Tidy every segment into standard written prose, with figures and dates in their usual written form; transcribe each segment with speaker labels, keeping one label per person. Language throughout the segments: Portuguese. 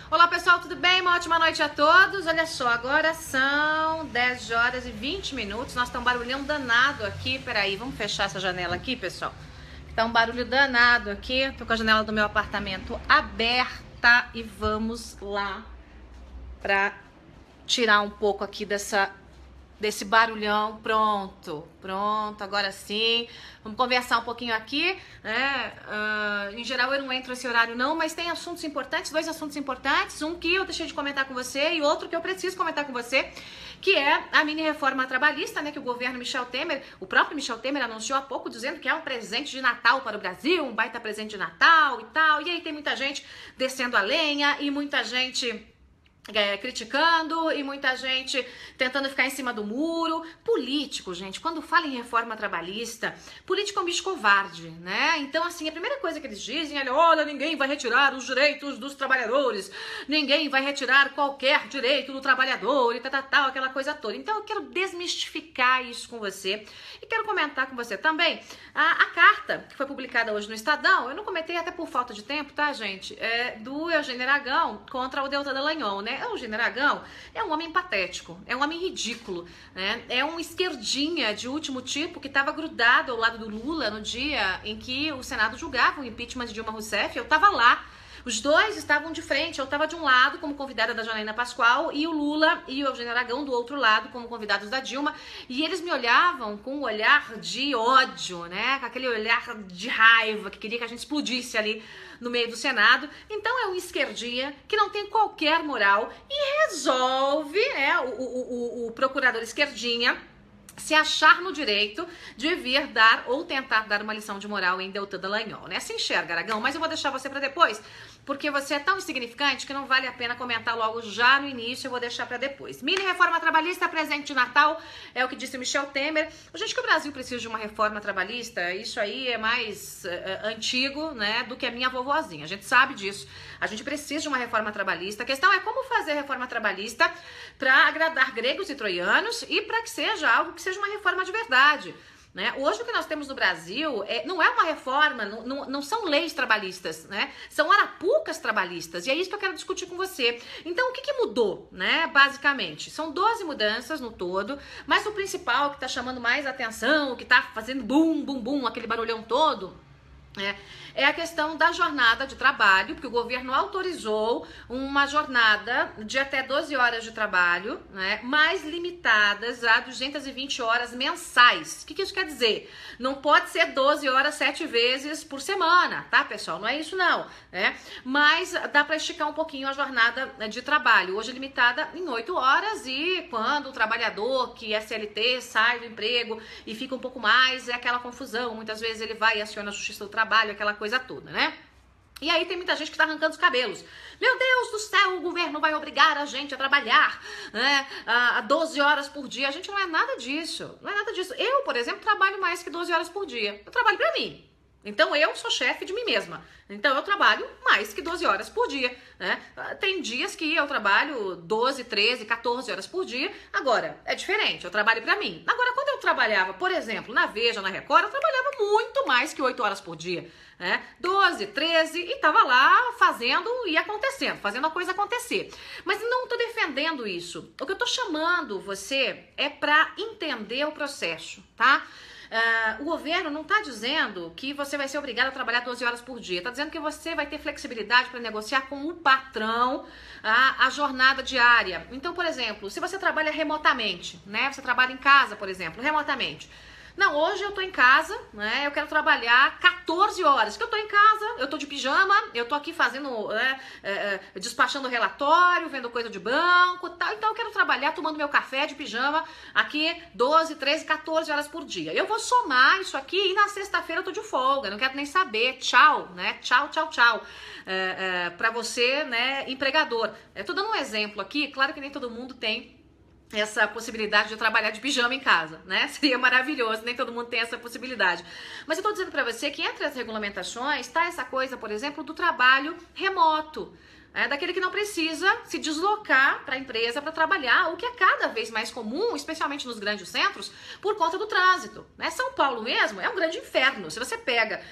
Speaker 1: Olá pessoal, tudo bem? Uma ótima noite a todos. Olha só, agora são 10 horas e 20 minutos. Nós tá um barulhão danado aqui. Peraí, vamos fechar essa janela aqui, pessoal. Tá um barulho danado aqui. Tô com a janela do meu apartamento aberta e vamos lá pra tirar um pouco aqui desse barulhão. Pronto, agora sim. Vamos conversar um pouquinho aqui, né? Em geral eu não entro nesse horário não, mas tem assuntos importantes, dois assuntos importantes. Um que eu deixei de comentar com você e outro que eu preciso comentar com você, que é a mini reforma trabalhista, né? Que o governo Michel Temer, o próprio Michel Temer anunciou há pouco, dizendo que é um presente de Natal para o Brasil, um baita presente de Natal e tal. E aí tem muita gente descendo a lenha e muita gente criticando e muita gente tentando ficar em cima do muro. Político, gente, quando fala em reforma trabalhista, político é um bicho covarde, né? Então, assim, a primeira coisa que eles dizem é: olha, ninguém vai retirar os direitos dos trabalhadores, ninguém vai retirar qualquer direito do trabalhador e tal, aquela coisa toda. Então, eu quero desmistificar isso com você e quero comentar com você também a carta que foi publicada hoje no Estadão. Eu não comentei até por falta de tempo, tá, gente? Do Eugênio Aragão contra o Deltan Dallagnol, né? O Eugênio Aragão é um homem patético, é um homem ridículo, né? É um esquerdinha de último tipo que estava grudado ao lado do Lula no dia em que o Senado julgava o impeachment de Dilma Rousseff. Eu estava lá. Os dois estavam de frente, eu estava de um lado como convidada da Janaína Pascoal e o Lula e o Eugênio Aragão do outro lado como convidados da Dilma, e eles me olhavam com um olhar de ódio, né, com aquele olhar de raiva, que queria que a gente explodisse ali no meio do Senado. Então é um esquerdinha que não tem qualquer moral e resolve, o procurador esquerdinha, se achar no direito de vir dar ou tentar dar uma lição de moral em Deltan Dallagnol, né? Se enxerga, Aragão, mas eu vou deixar você para depois, porque você é tão insignificante que não vale a pena comentar logo já no início, eu vou deixar para depois. Mini reforma trabalhista, presente de Natal, é o que disse Michel Temer. Gente, que o Brasil precisa de uma reforma trabalhista, isso aí é mais antigo, né, do que a minha vovozinha, a gente sabe disso. A gente precisa de uma reforma trabalhista. A questão é como fazer reforma trabalhista para agradar gregos e troianos e para que seja algo que seja uma reforma de verdade, né? Hoje o que nós temos no Brasil não é uma reforma, não são leis trabalhistas, né? São arapucas trabalhistas, e é isso que eu quero discutir com você. Então, o que mudou, né? Basicamente, são 12 mudanças no todo, mas o principal que tá chamando mais atenção, o que tá fazendo bum, bum, bum, aquele barulhão todo, é a questão da jornada de trabalho, porque o governo autorizou uma jornada de até 12 horas de trabalho, né, mais limitadas a 220 horas mensais. O que isso quer dizer? Não pode ser 12 horas 7 vezes por semana, tá, pessoal? Não é isso não, né? Mas dá para esticar um pouquinho a jornada de trabalho. Hoje é limitada em 8 horas e quando o trabalhador que é CLT sai do emprego e fica um pouco mais, é aquela confusão. Muitas vezes ele vai e aciona a Justiça do Trabalho, aquela coisa toda, né? E aí tem muita gente que tá arrancando os cabelos. Meu Deus do céu, o governo vai obrigar a gente a trabalhar, né, a 12 horas por dia. A gente não é nada disso, não é nada disso. Eu, por exemplo, trabalho mais que 12 horas por dia. Eu trabalho pra mim. Então eu sou chefe de mim mesma. Então eu trabalho mais que 12 horas por dia, né? Tem dias que eu trabalho 12, 13, 14 horas por dia. Agora, é diferente, eu trabalho pra mim. Agora, quando eu trabalhava, por exemplo, na Veja, na Record, eu trabalhava muito mais que 8 horas por dia, né? 12, 13 e tava lá fazendo e acontecendo, fazendo a coisa acontecer. Mas não tô defendendo isso. O que eu tô chamando você é pra entender o processo, tá? O governo não está dizendo que você vai ser obrigado a trabalhar 12 horas por dia. Está dizendo que você vai ter flexibilidade para negociar com o patrão a jornada diária. Então, por exemplo, se você trabalha remotamente, né? Você trabalha em casa, por exemplo, remotamente. Não, hoje eu tô em casa, né? Eu quero trabalhar 14 horas. Que eu tô em casa, eu tô de pijama, eu tô aqui fazendo, despachando relatório, vendo coisa de banco, tal. Então eu quero trabalhar tomando meu café de pijama aqui 12, 13, 14 horas por dia. Eu vou somar isso aqui e na sexta-feira eu tô de folga, não quero nem saber. Tchau, né? Tchau, tchau, tchau. Pra você, né, empregador. Eu tô dando um exemplo aqui, claro que nem todo mundo tem essa possibilidade de trabalhar de pijama em casa, né? Seria maravilhoso, nem todo mundo tem essa possibilidade. Mas eu tô dizendo pra você que entre as regulamentações tá essa coisa, por exemplo, do trabalho remoto. daquele que não precisa se deslocar para a empresa para trabalhar, o que é cada vez mais comum, especialmente nos grandes centros, por conta do trânsito. Né? São Paulo mesmo é um grande inferno. Se você pega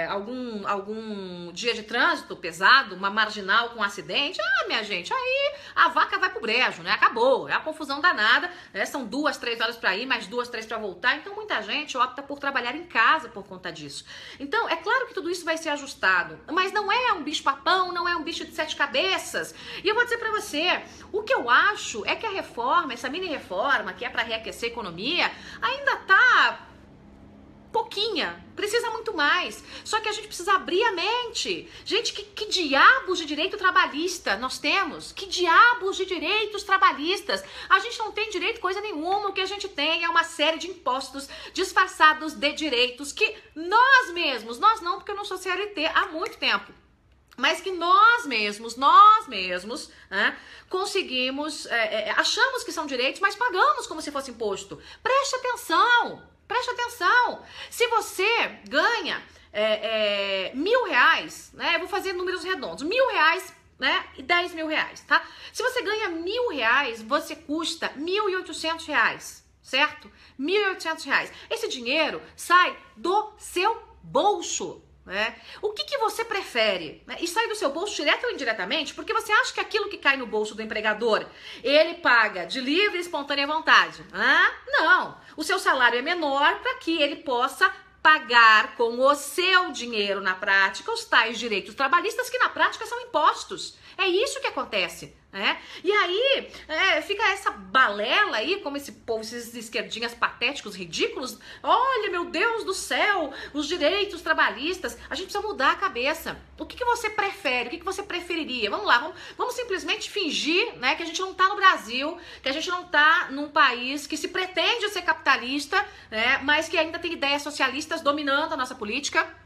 Speaker 1: algum dia de trânsito pesado, uma marginal com acidente, minha gente, aí a vaca vai pro brejo, né? Acabou, é a confusão danada, né? São 2, 3 horas para ir, mais 2, 3 para voltar, então muita gente opta por trabalhar em casa por conta disso. Então, é claro que tudo isso vai ser ajustado, mas não é um bicho-papão, não é um bicho de 7 cabeças. E eu vou dizer para você, o que eu acho é que a reforma, essa mini-reforma, que é para reaquecer a economia, ainda tá pouquinha, precisa muito mais. Só que a gente precisa abrir a mente. Gente, que diabos de direito trabalhista nós temos? Que diabos de direitos trabalhistas? A gente não tem direito coisa nenhuma. O que a gente tem é uma série de impostos disfarçados de direitos que nós mesmos, nós não, porque eu não sou CLT há muito tempo, mas que nós mesmos, conseguimos, achamos que são direitos, mas pagamos como se fosse imposto. Preste atenção. Preste atenção, se você ganha R$1.000, né? Eu vou fazer números redondos, R$1.000, né? E R$10.000, tá? Se você ganha R$1.000, você custa R$1.800, certo? R$1.800. Esse dinheiro sai do seu bolso. Né? O que você prefere? Né? E sai do seu bolso direto ou indiretamente? Porque você acha que aquilo que cai no bolso do empregador, ele paga de livre e espontânea vontade? Não. O seu salário é menor para que ele possa pagar com o seu dinheiro na prática os tais direitos trabalhistas que na prática são impostos. É isso que acontece. Né? E aí fica essa balela aí, como esse povo, esses esquerdinhas patéticos, ridículos. Olha, meu Deus do céu, os direitos trabalhistas. A gente precisa mudar a cabeça. O que você prefere? O que você preferiria? Vamos lá, vamos simplesmente fingir, né, que a gente não tá no Brasil, que a gente não tá num país que se pretende ser capitalista, né, mas que ainda tem ideias socialistas dominando a nossa política.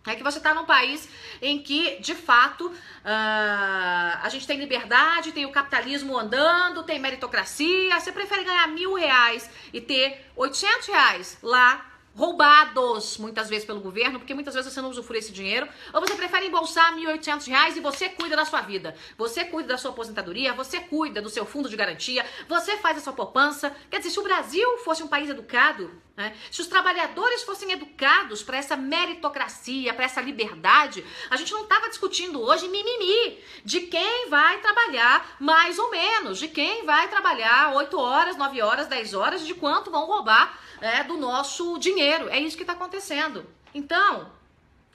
Speaker 1: É que você está num país em que, de fato, a gente tem liberdade, tem o capitalismo andando, tem meritocracia. Você prefere ganhar R$1.000 e ter R$800 lá, roubados muitas vezes pelo governo, porque muitas vezes você não usufrui esse dinheiro, ou você prefere embolsar R$1.800 e você cuida da sua vida, você cuida da sua aposentadoria, você cuida do seu fundo de garantia, você faz a sua poupança. Quer dizer, se o Brasil fosse um país educado, né, se os trabalhadores fossem educados para essa meritocracia, para essa liberdade, a gente não estava discutindo hoje mimimi de quem vai trabalhar mais ou menos, de quem vai trabalhar 8 horas, 9 horas, 10 horas, de quanto vão roubar do nosso dinheiro. É isso que está acontecendo. Então,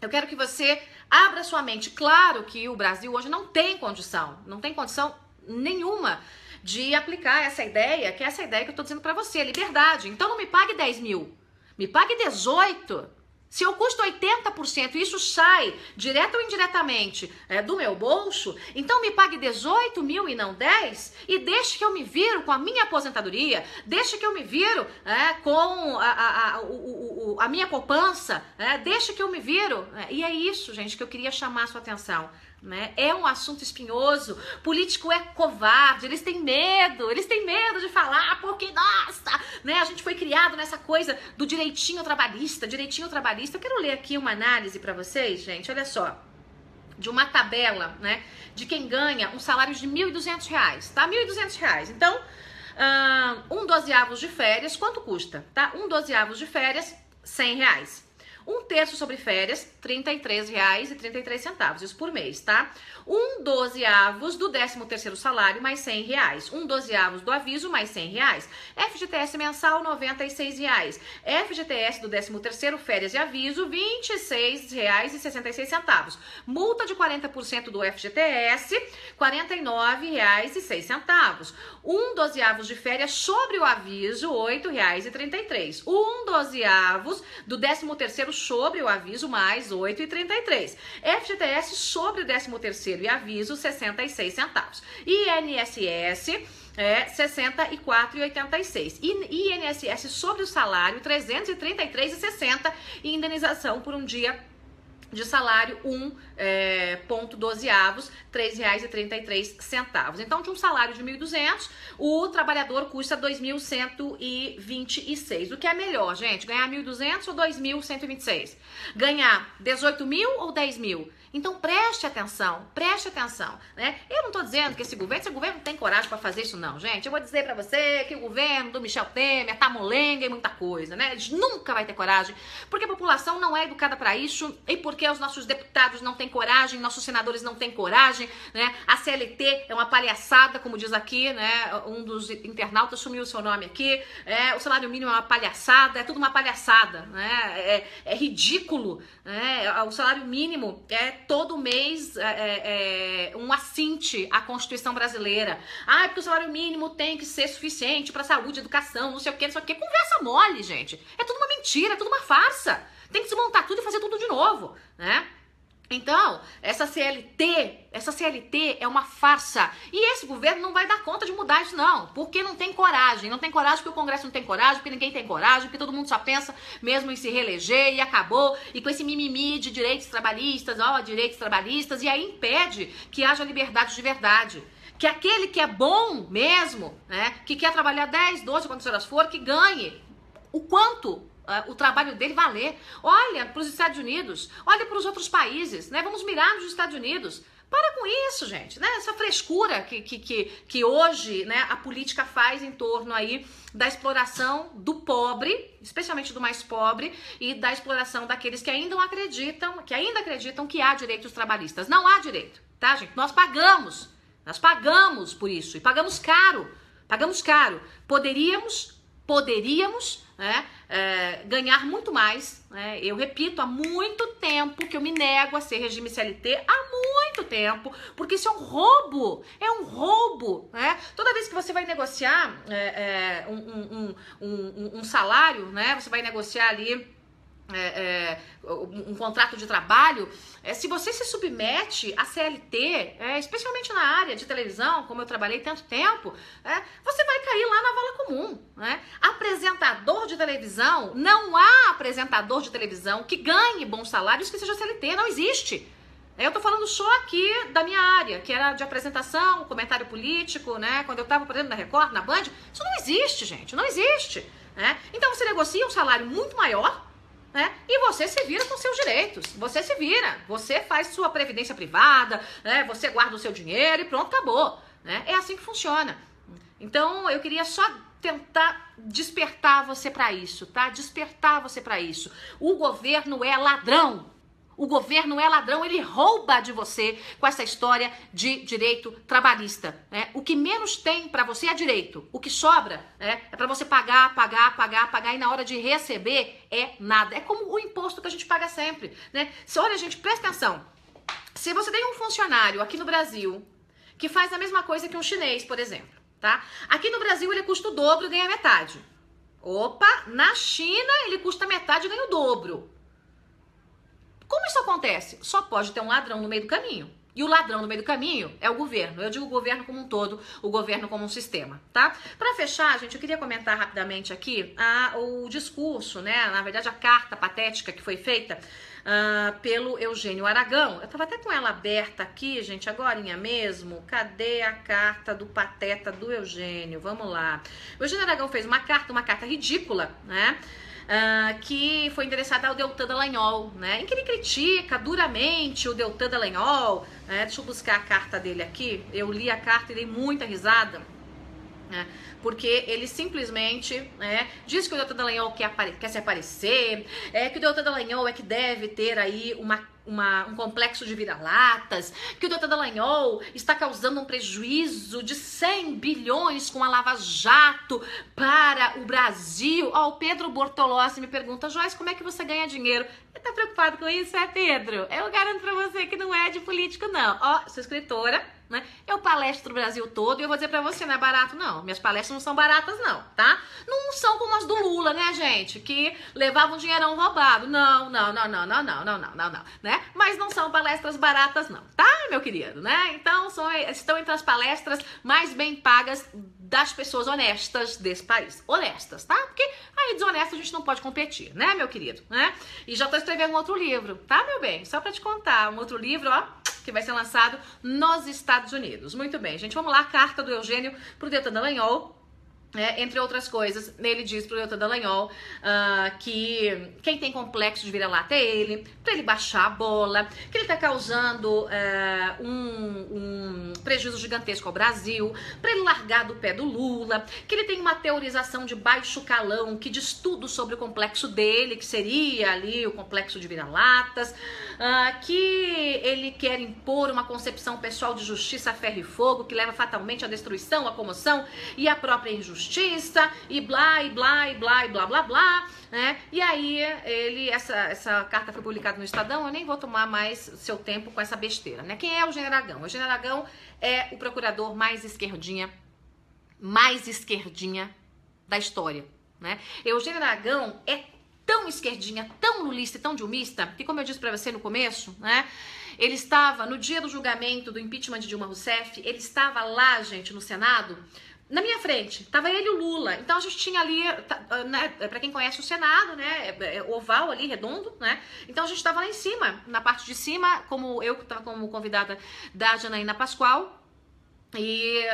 Speaker 1: eu quero que você abra sua mente. Claro que o Brasil hoje não tem condição nenhuma de aplicar essa ideia, que é essa ideia que eu tô dizendo pra você, liberdade. Então não me pague 10 mil, me pague 18. Se eu custo 80% e isso sai, direto ou indiretamente, do meu bolso, então me pague 18 mil e não 10 e deixe que eu me viro com a minha aposentadoria, deixe que eu me viro com a minha poupança, deixe que eu me viro. E é isso, gente, que eu queria chamar a sua atenção. Né? É um assunto espinhoso, político é covarde, eles têm medo de falar, porque, nossa, né, a gente foi criado nessa coisa do direitinho trabalhista. Eu quero ler aqui uma análise para vocês, gente, olha só, de uma tabela, né, de quem ganha um salário de R$1.200, tá? R$1.200, então, 1/12 de férias, quanto custa, tá? 1/12 de férias, R$100. 1/3 sobre férias, R$33,33, isso por mês, tá? 1/12 do 13º salário, mais R$100. 1/12 do aviso, mais R$100. FGTS mensal, R$96. FGTS do 13º, férias e aviso, R$26,66. Multa de 40% do FGTS, R$49,06. 1/12 de férias sobre o aviso, R$8,33. 1/12 do 13º sobre o aviso, mais R$8,33. FGTS sobre o 13º e aviso, 66 centavos. INSS, R$64,86. INSS sobre o salário, R$333,60. E indenização por um dia de salário, 1,12, R$3,33. Então, de um salário de 1.200, o trabalhador custa 2.126. O que é melhor, gente? Ganhar 1.200 ou 2.126? Ganhar 18 mil ou 10 mil? Então preste atenção, né? Eu não tô dizendo que esse governo não tem coragem para fazer isso não, gente. Eu vou dizer para você que o governo do Michel Temer tá molenga e muita coisa, né? Eles nunca vai ter coragem, porque a população não é educada para isso e porque os nossos deputados não têm coragem, nossos senadores não têm coragem, né? A CLT é uma palhaçada, como diz aqui, né? Um dos internautas sumiu o seu nome aqui. O salário mínimo é uma palhaçada, é tudo uma palhaçada, né? É ridículo, né? O salário mínimo é todo mês um assinte à Constituição brasileira. Porque o salário mínimo tem que ser suficiente para saúde, educação, não sei o que. Conversa mole, gente. É tudo uma mentira, é tudo uma farsa. Tem que desmontar tudo e fazer tudo de novo, né? Então, essa CLT é uma farsa. E esse governo não vai dar conta de mudar isso, não. Porque não tem coragem. Não tem coragem porque o Congresso não tem coragem, porque ninguém tem coragem, porque todo mundo só pensa mesmo em se reeleger e acabou. E com esse mimimi de direitos trabalhistas, e aí impede que haja liberdade de verdade. Que aquele que é bom mesmo, né, que quer trabalhar 10, 12, quantas horas for, que ganhe o quanto o trabalho dele valer. Olha para os Estados Unidos, olha para os outros países, né? Vamos mirar nos Estados Unidos. Para com isso, gente, né? Essa frescura que hoje, né, a política faz em torno aí da exploração do pobre, especialmente do mais pobre, e da exploração daqueles que ainda acreditam que há direitos trabalhistas. Não há direito, tá, gente? Nós pagamos por isso e pagamos caro. Poderíamos, né, ganhar muito mais, né? Eu repito, há muito tempo que eu me nego a ser regime CLT, há muito tempo, porque isso é um roubo, né? Toda vez que você vai negociar um salário, né, você vai negociar ali um contrato de trabalho, se você se submete à CLT, especialmente na área de televisão, como eu trabalhei tanto tempo, você vai cair lá na vala comum, né? Apresentador de televisão, não há apresentador de televisão que ganhe bons salários que seja CLT, não existe. Eu tô falando só aqui da minha área, que era de apresentação, comentário político, né? Quando eu tava, por exemplo, na Record, na Band, isso não existe, gente, não existe, né? Então você negocia um salário muito maior, né? E você se vira com seus direitos, você faz sua previdência privada, né? Você guarda o seu dinheiro e pronto, acabou, né? É assim que funciona. Então eu queria só tentar despertar você para isso, tá? Despertar você para isso. O governo é ladrão. Ele rouba de você com essa história de direito trabalhista, né? O que menos tem para você é direito. O que sobra, né, é para você pagar, e na hora de receber é nada. É como o imposto que a gente paga sempre, né? Olha, gente, presta atenção. Se você tem um funcionário aqui no Brasil que faz a mesma coisa que um chinês, por exemplo, tá? Aqui no Brasil ele custa o dobro e ganha metade. Opa, na China ele custa metade e ganha o dobro. Como isso acontece? Só pode ter um ladrão no meio do caminho. E o ladrão no meio do caminho é o governo. Eu digo o governo como um todo, o governo como um sistema, tá? Para fechar, gente, eu queria comentar rapidamente aqui o discurso, né? Na verdade, a carta patética que foi feita pelo Eugênio Aragão. Eu tava até com ela aberta aqui, gente, agorinha mesmo. Cadê a carta do pateta do Eugênio? Vamos lá. O Eugênio Aragão fez uma carta ridícula, né? Que foi endereçada ao Deltan Dallagnol, né, em que ele critica duramente o Deltan Dallagnol, deixa eu buscar a carta dele aqui, eu li a carta e dei muita risada, né, porque ele simplesmente diz que o Deltan Dallagnol quer se aparecer, que o Deltan Dallagnol é que deve ter aí um complexo de vira-latas, que o Deltan Dallagnol está causando um prejuízo de 100 bilhões com a Lava Jato para o Brasil. O Pedro Bortolossi me pergunta: Joyce, como é que você ganha dinheiro? Você tá preocupado com isso, Pedro? Eu garanto pra você que não é de político, não. Sou escritora, né? Eu palestro o Brasil todo e eu vou dizer pra você, não é barato, não. Minhas palestras não são baratas, não, tá? Não são como as do Lula, né, gente? Que levavam dinheirão roubado. Não, né? Mas não são palestras baratas, não, tá, meu querido, né? Então, estão entre as palestras mais bem pagas das pessoas honestas desse país. Honestas, tá? Porque aí desonesta a gente não pode competir, né, meu querido, né? E já tô escrevendo um outro livro, tá, meu bem? Só pra te contar, um outro livro, que vai ser lançado nos Estados Unidos. Muito bem, gente, vamos lá, carta do Eugênio pro Deltan Dallagnol. Entre outras coisas, ele diz pro Deltan Dallagnol que quem tem complexo de vira-lata é ele, para ele baixar a bola, que ele tá causando um prejuízo gigantesco ao Brasil, para ele largar do pé do Lula, que ele tem uma teorização de baixo calão que diz tudo sobre o complexo dele, que seria ali o complexo de vira-latas, que ele quer impor uma concepção pessoal de justiça a ferro e fogo, que leva fatalmente à destruição, à comoção e à própria injustiça, e blá, e blá, e blá, e blá, blá, blá, né? E aí, essa carta foi publicada no Estadão, eu nem vou tomar mais seu tempo com essa besteira, né? Quem é o Eugênio Aragão? O Eugênio Aragão é o procurador mais esquerdinha da história, né? Eugênio Aragão é tão esquerdinha, tão lulista e tão dilmista, que como eu disse pra você no começo, né? Ele estava, no dia do julgamento do impeachment de Dilma Rousseff, ele estava lá, gente, no Senado, na minha frente, tava ele e o Lula. Então a gente tinha ali, né, pra quem conhece o Senado, né, oval ali, redondo, né? Então a gente tava lá em cima, na parte de cima, como eu tava como convidada da Janaína Pascoal, e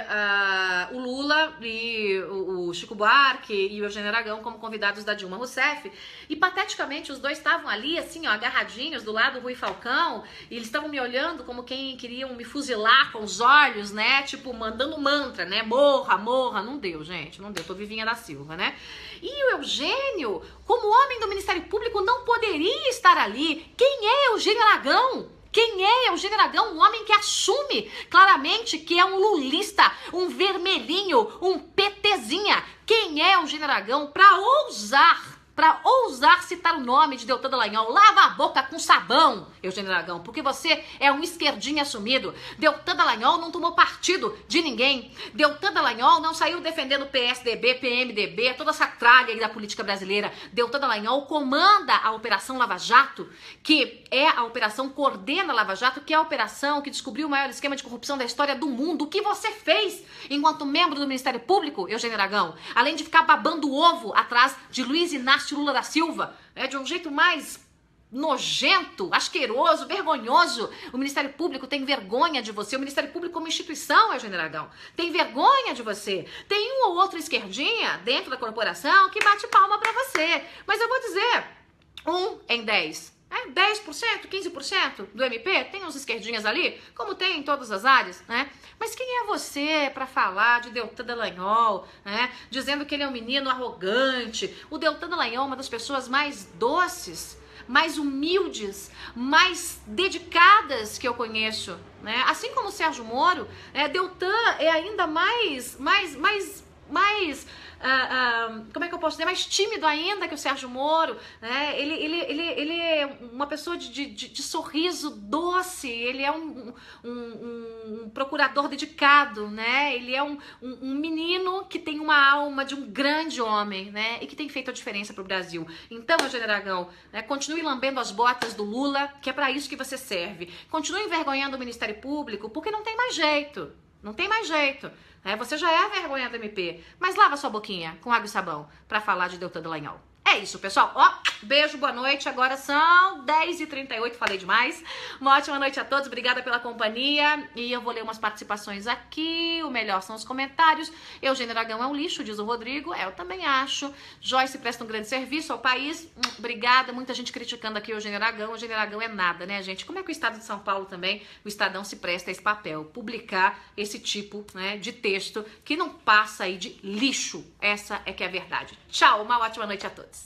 Speaker 1: o Lula e o Chico Buarque e o Eugênio Aragão como convidados da Dilma Rousseff, e pateticamente os dois estavam ali assim, ó, agarradinhos do lado do Rui Falcão, e eles estavam me olhando como quem queriam me fuzilar com os olhos, né, tipo mandando mantra, né, morra, morra. Não deu, gente, não deu, tô Vivinha da Silva, né? E o Eugênio, como homem do Ministério Público, não poderia estar ali. Quem é Eugênio Aragão? Quem é Eugênio Aragão? Um homem que assume claramente que é um lulista, um vermelhinho, um PTzinha. Quem é Eugênio Aragão para ousar citar o nome de Deltan Dallagnol? Lava a boca com sabão, Eugênio Aragão, porque você é um esquerdinho assumido. Deltan Dallagnol não tomou partido de ninguém. Deltan Dallagnol não saiu defendendo PSDB, PMDB, toda essa tralha aí da política brasileira. Deltan Dallagnol comanda a Operação Lava Jato, que é a operação, coordena a Lava Jato, que é a operação que descobriu o maior esquema de corrupção da história do mundo. O que você fez enquanto membro do Ministério Público, Eugênio Aragão? Além de ficar babando o ovo atrás de Luiz Inácio Lula da Silva, de um jeito mais nojento, asqueroso, vergonhoso. O Ministério Público tem vergonha de você. O Ministério Público como instituição, Eugênio Aragão, tem vergonha de você. Tem um ou outro esquerdinha dentro da corporação que bate palma pra você. Mas eu vou dizer, 1 em 10. 10%, 15% do MP, tem uns esquerdinhas ali, como tem em todas as áreas, né? Mas quem é você para falar de Deltan Dallagnol, né? Dizendo que ele é um menino arrogante. O Deltan Dallagnol é uma das pessoas mais doces, mais humildes, mais dedicadas que eu conheço, né? Assim como o Sérgio Moro, Deltan é ainda mais como é que eu posso dizer, mais tímido ainda que o Sérgio Moro, né? Ele é uma pessoa de sorriso doce, ele é um procurador dedicado, né? Ele é um menino que tem uma alma de um grande homem, né? E que tem feito a diferença pro Brasil. Então, Eugênio Aragão, continue lambendo as botas do Lula, que é para isso que você serve. Continue envergonhando o Ministério Público, porque não tem mais jeito. Não tem mais jeito. Você já é a vergonha do MP, mas lava sua boquinha com água e sabão pra falar de Deltan Dallagnol. É isso, pessoal. Beijo, boa noite. Agora são 10h38, falei demais. Uma ótima noite a todos, obrigada pela companhia. E eu vou ler umas participações aqui. O melhor são os comentários. Eugênio Aragão é um lixo, diz o Rodrigo. Eu também acho. Joyce presta um grande serviço ao país. Obrigada. Muita gente criticando aqui o Eugênio Aragão. O Eugênio Aragão é nada, né, gente? Como é que o Estado de São Paulo também, o Estadão se presta a esse papel? Publicar esse tipo, né, de texto que não passa aí de lixo. Essa é que é a verdade. Tchau, uma ótima noite a todos.